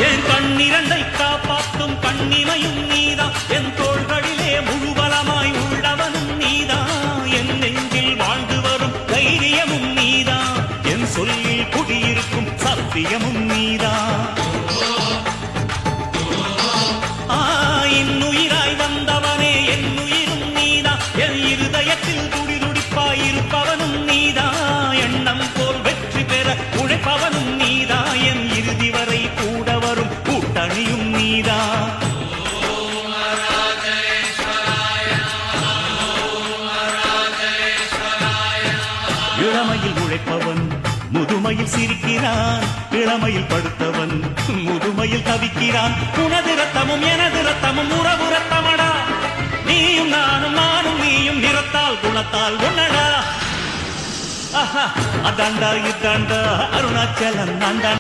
என் கண்ணிரண்டை காப்பாற்றும் கண்ணிமையும் நீதான், என் தோள்களிலே முழுபலமாய் உள்ளவனும் நீதான், என் நெஞ்சில் வாழ்ந்து வரும் தைரியமும் நீதான், என் சொல்லில் குடியிருக்கும் சத்தியமும் நீதான். இன்னுயிராய் வந்தவனே என் உயிரும் நீதான், என் இருதயத்தில் துடிதுடிப்பாயிருப்பவனும் நீதான், எண்ணம் போல் வெற்றி பெற உழைப்பவனும் நீதான், என் இறுதி வரை கூட வரும் கூட்டணியும் நீதான். இளமையில் உழைப்பவன் முதுமையில் சிரிக்கிறான், இளமையில் படுத்தவன் முதுமையில் தவிக்கிறான். உனது ரத்தமும் எனது ரத்தமும் உறவு ரத்தமடா, நீயும் நானும் நானும் நீயும் நிறத்தால் குணத்தால் ஒன்னடா. அதாண்டா இதாண்டா அருணாச்சலம் நான்டா.